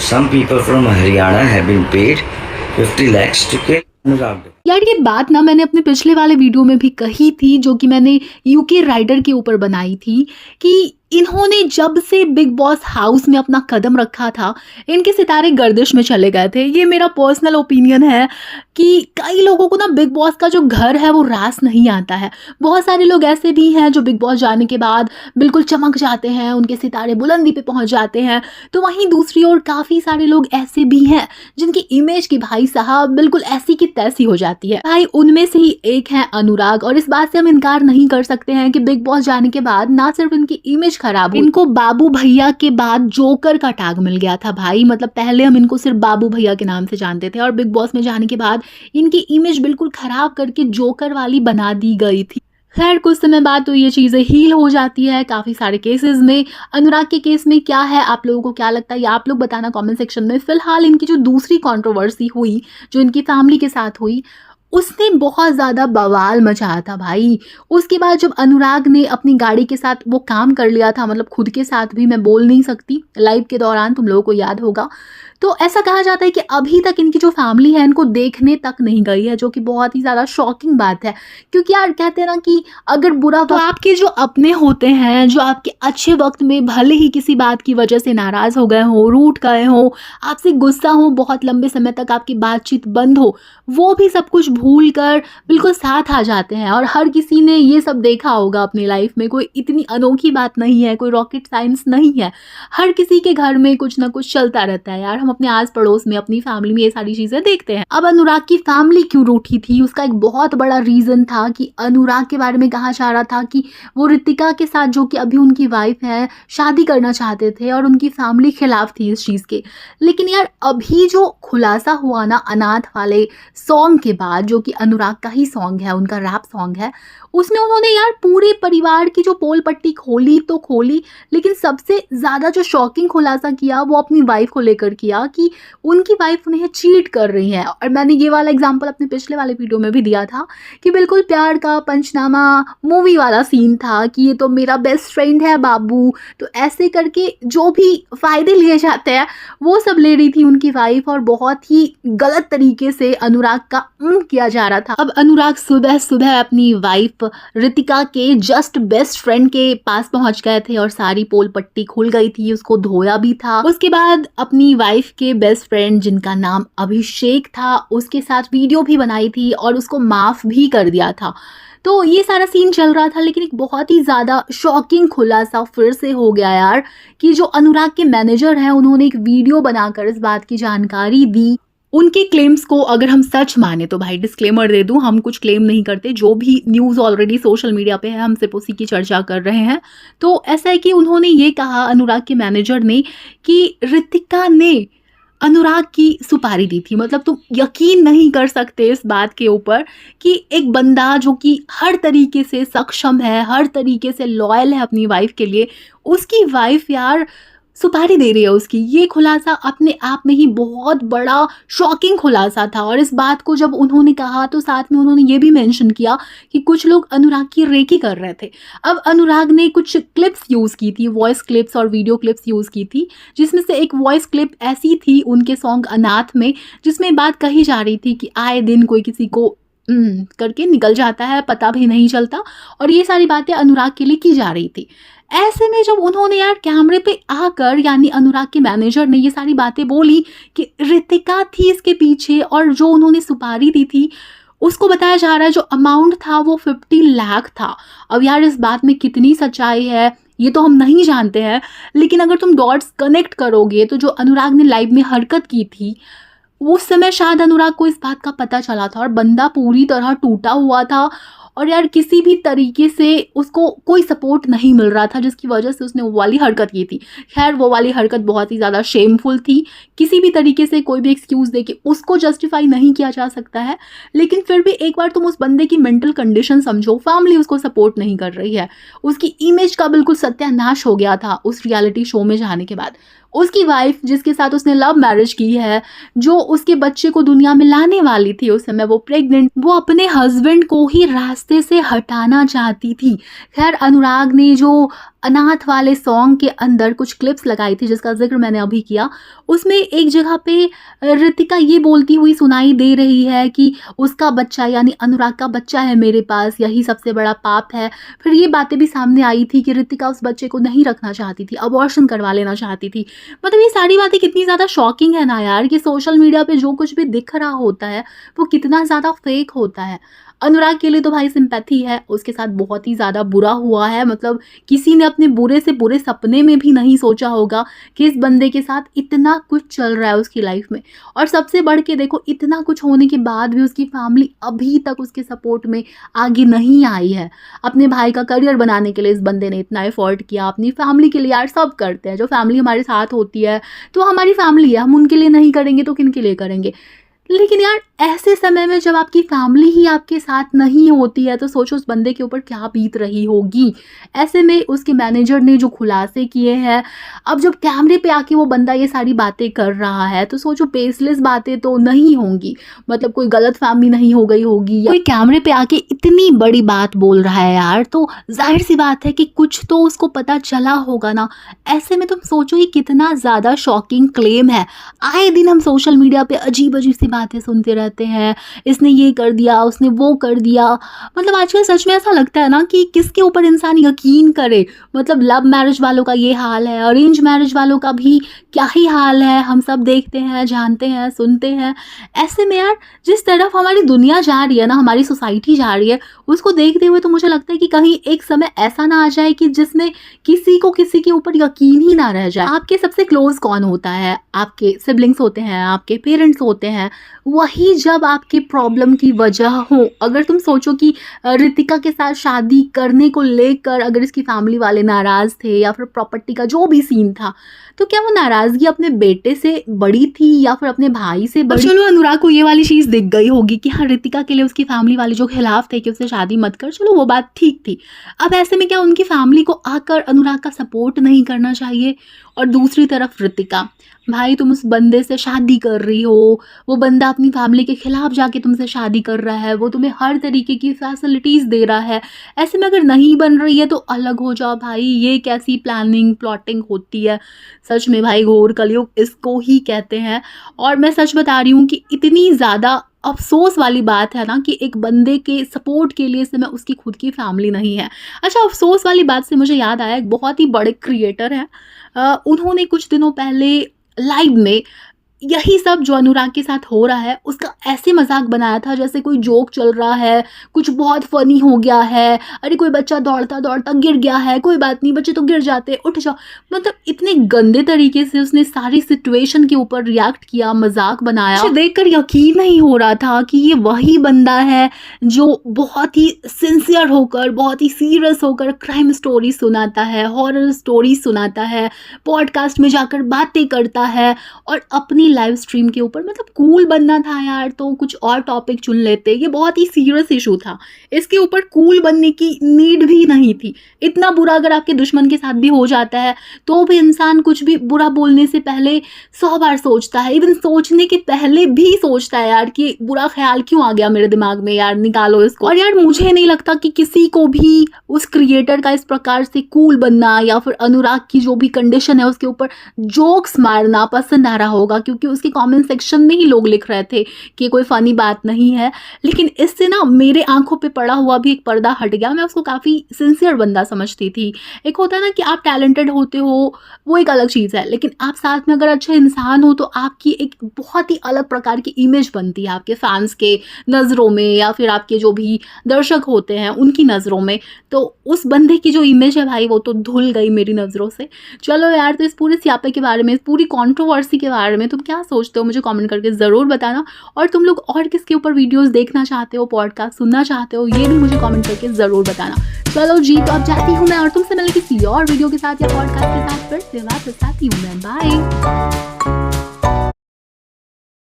some people from Haryana have been paid 50 lakhs to kill Anurag. यार ये बात ना मैंने अपने पिछले वाले वीडियो में भी कही थी, जो कि मैंने यूके राइडर के ऊपर बनाई थी, कि इन्होंने जब से बिग बॉस हाउस में अपना कदम रखा था, इनके सितारे गर्दिश में चले गए थे। ये मेरा पर्सनल ओपिनियन है कि कई लोगों को ना बिग बॉस का जो घर है वो रास नहीं आता है। बहुत सारे लोग ऐसे भी हैं जो बिग बॉस जाने के बाद बिल्कुल चमक जाते हैं, उनके सितारे बुलंदी पे पहुंच जाते हैं। तो वहीं दूसरी ओर काफ़ी सारे लोग ऐसे भी हैं जिनकी इमेज की भाई साहब बिल्कुल ऐसी की तैसी हो जाती है। भाई उनमें से ही एक है अनुराग, और इस बात से हम इनकार नहीं कर सकते हैं कि बिग बॉस जाने के बाद ना सिर्फ इनकी इमेज खराब हुई, इनको बाबू भैया के बाद जोकर का टैग मिल गया था भाई। मतलब पहले हम इनको सिर्फ बाबू भैया के नाम से जानते थे, और बिग बॉस में जाने के बाद इनकी इमेज बिल्कुल खराब करके जोकर वाली बना दी गई थी। खैर कुछ समय बाद तो ये चीज़ें हील हो जाती है काफ़ी सारे केसेस में। अनुराग के केस में क्या है, आप लोगों को क्या लगता है, या आप लोग बताना कमेंट सेक्शन में। फिलहाल इनकी जो दूसरी कंट्रोवर्सी हुई, जो इनकी फैमिली के साथ हुई, उसने बहुत ज़्यादा बवाल मचाया था भाई। उसके बाद जब अनुराग ने अपनी गाड़ी के साथ वो काम कर लिया था, मतलब खुद के साथ भी मैं बोल नहीं सकती, लाइव के दौरान तुम लोगों को याद होगा, तो ऐसा कहा जाता है कि अभी तक इनकी जो फैमिली है इनको देखने तक नहीं गई है, जो कि बहुत ही ज़्यादा शॉकिंग बात है। क्योंकि यार कहते हैं ना कि अगर बुरा तो आपके जो अपने होते हैं, जो आपके अच्छे वक्त में भले ही किसी बात की वजह से नाराज़ हो गए हो, रूठ गए हो, आपसे गुस्सा हो, बहुत लंबे समय तक आपकी बातचीत बंद हो, वो भी सब कुछ भूल कर बिल्कुल साथ आ जाते हैं। और हर किसी ने ये सब देखा होगा अपनी लाइफ में, कोई इतनी अनोखी बात नहीं है, कोई रॉकेट साइंस नहीं है। हर किसी के घर में कुछ ना कुछ चलता रहता है यार। हम अपने आस पड़ोस में, अपनी फैमिली में ये सारी चीजें देखते हैं। अब अनुराग की फैमिली क्यों रूठी थी, उसका एक बहुत बड़ा रीजन था कि अनुराग के बारे में कहा जा रहा था कि वो ऋतिका के साथ, जो कि अभी उनकी वाइफ है, शादी करना चाहते थे, और उनकी फैमिली खिलाफ थी इस चीज के। लेकिन यार अभी जो खुलासा हुआ ना अनाथ वाले सॉन्ग के बाद, जो कि अनुराग का ही सॉन्ग है, उनका रैप सॉन्ग है, उसमें उन्होंने यार पूरे परिवार की जो पोल पट्टी खोली तो खोली, लेकिन सबसे ज़्यादा जो शॉकिंग खुलासा किया वो अपनी वाइफ को लेकर किया कि उनकी वाइफ उन्हें चीट कर रही है। और मैंने ये वाला एग्जांपल अपने पिछले वाले वीडियो में भी दिया था कि बिल्कुल प्यार का पंचनामा मूवी वाला सीन था कि ये तो मेरा बेस्ट फ्रेंड है बाबू, तो ऐसे करके जो भी फ़ायदे लिए जाते हैं वो सब ले रही थी उनकी वाइफ, और बहुत ही गलत तरीके से अनुराग का किया जा रहा था। अब अनुराग सुबह सुबह अपनी वाइफ ऋतिका के जस्ट बेस्ट फ्रेंड के पास पहुंच गए थे, और सारी पोल पट्टी खुल गई थी, उसको धोया भी था। उसके बाद अपनी वाइफ के बेस्ट फ्रेंड, जिनका नाम अभिषेक था, उसके साथ वीडियो भी बनाई थी और उसको माफ भी कर दिया था। तो ये सारा सीन चल रहा था, लेकिन एक बहुत ही ज़्यादा शॉकिंग खुलासा फिर से हो गया यार कि जो अनुराग के मैनेजर हैं, उन्होंने एक वीडियो बनाकर इस बात की जानकारी दी। उनके क्लेम्स को अगर हम सच माने तो भाई डिस्क्लेमर दे दूं, हम कुछ क्लेम नहीं करते, जो भी न्यूज़ ऑलरेडी सोशल मीडिया पे है हम सिर्फ उसी की चर्चा कर रहे हैं। तो ऐसा है कि उन्होंने ये कहा, अनुराग के मैनेजर ने, कि ऋतिका ने अनुराग की सुपारी दी थी। मतलब तुम यकीन नहीं कर सकते इस बात के ऊपर कि एक बंदा जो कि हर तरीके से सक्षम है, हर तरीके से लॉयल है अपनी वाइफ के लिए, उसकी वाइफ यार सुपारी दे रही है उसकी। ये खुलासा अपने आप में ही बहुत बड़ा शॉकिंग खुलासा था। और इस बात को जब उन्होंने कहा तो साथ में उन्होंने ये भी मेंशन किया कि कुछ लोग अनुराग की रेकी कर रहे थे। अब अनुराग ने कुछ क्लिप्स यूज़ की थी, वॉइस क्लिप्स और वीडियो क्लिप्स यूज़ की थी, जिसमें से एक वॉइस क्लिप ऐसी थी उनके सॉन्ग अनाथ में, जिसमें बात कही जा रही थी कि आए दिन कोई किसी को करके निकल जाता है, पता भी नहीं चलता, और ये सारी बातें अनुराग के लिए की जा रही थी। ऐसे में जब उन्होंने यार कैमरे पे आकर, यानी अनुराग के मैनेजर ने ये सारी बातें बोली कि ऋतिका थी इसके पीछे, और जो उन्होंने सुपारी दी थी उसको बताया जा रहा है जो अमाउंट था वो 50 लाख था। अब यार इस बात में कितनी सच्चाई है ये तो हम नहीं जानते हैं, लेकिन अगर तुम डॉट्स कनेक्ट करोगे तो जो अनुराग ने लाइव में हरकत की थी उस समय शायद अनुराग को इस बात का पता चला था, और बंदा पूरी तरह टूटा हुआ था, और यार किसी भी तरीके से उसको कोई सपोर्ट नहीं मिल रहा था, जिसकी वजह से उसने वो वाली हरकत की थी। खैर वो वाली हरकत बहुत ही ज़्यादा शेमफुल थी, किसी भी तरीके से कोई भी एक्सक्यूज़ दे के उसको जस्टिफाई नहीं किया जा सकता है। लेकिन फिर भी एक बार तुम उस बंदे की मेंटल कंडीशन समझो, फैमिली उसको सपोर्ट नहीं कर रही है, उसकी इमेज का बिल्कुल सत्यानाश हो गया था उस रियलिटी शो में जाने के बाद। उसकी वाइफ जिसके साथ उसने लव मैरिज की है, जो उसके बच्चे को दुनिया में लाने वाली थी, उस समय वो प्रेग्नेंट, वो अपने हस्बैंड को ही रास्ते से हटाना चाहती थी। खैर अनुराग ने जो अनाथ वाले सॉन्ग के अंदर कुछ क्लिप्स लगाई थी जिसका ज़िक्र मैंने अभी किया। उसमें एक जगह पे ऋतिका ये बोलती हुई सुनाई दे रही है कि उसका बच्चा यानी अनुराग का बच्चा है मेरे पास, यही सबसे बड़ा पाप है। फिर ये बातें भी सामने आई थी कि ऋतिका उस बच्चे को नहीं रखना चाहती थी, अबॉर्शन करवा लेना चाहती थी। मतलब ये सारी बातें कितनी ज़्यादा शॉकिंग है ना यार, कि सोशल मीडिया पे जो कुछ भी दिख रहा होता है वो कितना ज़्यादा फेक होता है। अनुराग के लिए तो भाई सिंपैथी है, उसके साथ बहुत ही ज़्यादा बुरा हुआ है। मतलब किसी ने अपने बुरे से बुरे सपने में भी नहीं सोचा होगा कि इस बंदे के साथ इतना कुछ चल रहा है उसकी लाइफ में। और सबसे बढ़ के देखो, इतना कुछ होने के बाद भी उसकी फैमिली अभी तक उसके सपोर्ट में आगे नहीं आई है। अपने भाई का करियर बनाने के लिए इस बंदे ने इतना एफर्ट किया, अपनी फैमिली के लिए। यार सब करते हैं, जो फैमिली हमारे साथ होती है तो हमारी फैमिली है, हम उनके लिए नहीं करेंगे तो किन के लिए करेंगे। लेकिन यार ऐसे समय में जब आपकी फैमिली ही आपके साथ नहीं होती है तो सोचो उस बंदे के ऊपर क्या बीत रही होगी। ऐसे में उसके मैनेजर ने जो खुलासे किए हैं, अब जब कैमरे पे आके वो बंदा ये सारी बातें कर रहा है तो सोचो बेसलेस बातें तो नहीं होंगी, मतलब कोई गलतफहमी नहीं हो गई होगी, या कोई कैमरे पे आके इतनी बड़ी बात बोल रहा है यार, तो जाहिर सी बात है कि कुछ तो उसको पता चला होगा ना। ऐसे में तुम सोचो ये कितना ज़्यादा शॉकिंग क्लेम है। आए दिन हम सोशल मीडिया पे अजीब अजीब सी बातें सुनते रहते हैं, इसने ये कर दिया, उसने वो कर दिया। मतलब आजकल सच में ऐसा लगता है ना कि किसके ऊपर इंसान यकीन करे। मतलब लव मैरिज वालों का ये हाल है, अरेंज मैरिज वालों का भी क्या ही हाल है, हम सब देखते हैं, जानते हैं, सुनते हैं। ऐसे में यार जिस तरफ हमारी दुनिया जा रही है ना, हमारी सोसाइटी जा रही है, उसको देखते हुए तो मुझे लगता है कि कहीं एक समय ऐसा ना आ जाए कि जिसमें किसी को किसी के ऊपर यकीन ही ना रह जाए। आपके सबसे क्लोज कौन होता है? आपके सिबलिंग्स होते हैं, आपके पेरेंट्स होते हैं। वही जब आपकी प्रॉब्लम की वजह हो, अगर तुम सोचो कि ऋतिका के साथ शादी करने को लेकर अगर इसकी फैमिली वाले नाराज़ थे या फिर प्रॉपर्टी का जो भी सीन था, तो क्या वो नाराज़गी अपने बेटे से बड़ी थी या फिर अपने भाई से बड़ी? चलो अनुराग को ये वाली चीज़ दिख गई होगी कि हाँ ऋतिका के लिए उसकी फैमिली वाले जो खिलाफ थे कि उससे शादी मत कर, चलो वो बात ठीक थी। अब ऐसे में क्या उनकी फैमिली को आकर अनुराग का सपोर्ट नहीं करना चाहिए? और दूसरी तरफ ऋतिका, भाई तुम उस बंदे से शादी कर रही हो, वो बंदा अपनी फैमिली के खिलाफ जाके तुमसे शादी कर रहा है, वो तुम्हें हर तरीके की फैसिलिटीज़ दे रहा है। ऐसे में अगर नहीं बन रही है तो अलग हो जाओ भाई। ये कैसी प्लानिंग प्लॉटिंग होती है? सच में भाई घोर कलयुग इसको ही कहते हैं। और मैं सच बता रही हूँ कि इतनी ज़्यादा अफसोस वाली बात है ना कि एक बंदे के सपोर्ट के लिए इस समय उसकी खुद की फैमिली नहीं है। अच्छा, अफसोस वाली बात से मुझे याद आया, एक बहुत ही बड़े क्रिएटर हैं, उन्होंने कुछ दिनों पहले लाइव में यही सब जो अनुराग के साथ हो रहा है उसका ऐसे मजाक बनाया था जैसे कोई जोक चल रहा है, कुछ बहुत फनी हो गया है, अरे कोई बच्चा दौड़ता दौड़ता गिर गया है, कोई बात नहीं, बच्चे तो गिर जाते, उठ जाओ। मतलब इतने गंदे तरीके से उसने सारी सिचुएशन के ऊपर रिएक्ट किया, मजाक बनाया। मुझे देखकर यकीन नहीं हो रहा था कि ये वही बंदा है जो बहुत ही सिंसियर होकर, बहुत ही सीरियस होकर क्राइम स्टोरी सुनाता है, हॉरर स्टोरी सुनाता है, पॉडकास्ट में जाकर बातें करता है और अपनी लाइव स्ट्रीम के ऊपर। मतलब कूल बनना था यार तो कुछ और टॉपिक चुन लेते। ये बहुत ही सीरियस इशू था, इसके ऊपर कूल बनने की नीड भी नहीं थी। इतना बुरा अगर आपके दुश्मन के साथ भी हो जाता है तो भी इंसान कुछ भी बुरा बोलने से पहले 100 बार सोचता है, इवन सोचने के पहले भी सोचता है यार कि बुरा ख्याल क्यों आ गया मेरे दिमाग में, यार निकालो इसको। और यार मुझे नहीं लगता कि किसी को भी उस क्रिएटर का इस प्रकार से कूल बनना या फिर अनुराग की जो भी कंडीशन है उसके ऊपर जोक्स मारना पसंद आ रहा होगा, क्योंकि उसके कमेंट सेक्शन में ही लोग लिख रहे थे कि कोई फनी बात नहीं है। लेकिन इससे ना मेरे आंखों पे पड़ा हुआ भी एक पर्दा हट गया। मैं उसको काफ़ी सिंसियर बंदा समझती थी। एक होता है ना कि आप टैलेंटेड होते हो, वो एक अलग चीज़ है, लेकिन आप साथ में अगर अच्छे इंसान हो तो आपकी एक बहुत ही अलग प्रकार की इमेज बनती है आपके फैंस के नज़रों में या फिर आपके जो भी दर्शक होते हैं उनकी नज़रों में। तो उस बंदे की जो इमेज है भाई वो तो धुल गई मेरी नज़रों से। चलो यार, तो इस पूरे स्यापे के बारे में, इस पूरी कॉन्ट्रोवर्सी के बारे में तुम क्या सोचते हो मुझे कमेंट करके ज़रूर बताना। और तुम लोग और किसके ऊपर वीडियोस देखना चाहते हो, पॉडकास्ट सुनना चाहते हो, ये भी मुझे कमेंट करके ज़रूर बताना। चलो जी, तो अब जाती हूँ मैं और तुमसे मिलने किसी और वीडियो के साथ या पॉडकास्ट के साथ फिर से वापस आती हूँ मैं। बाय।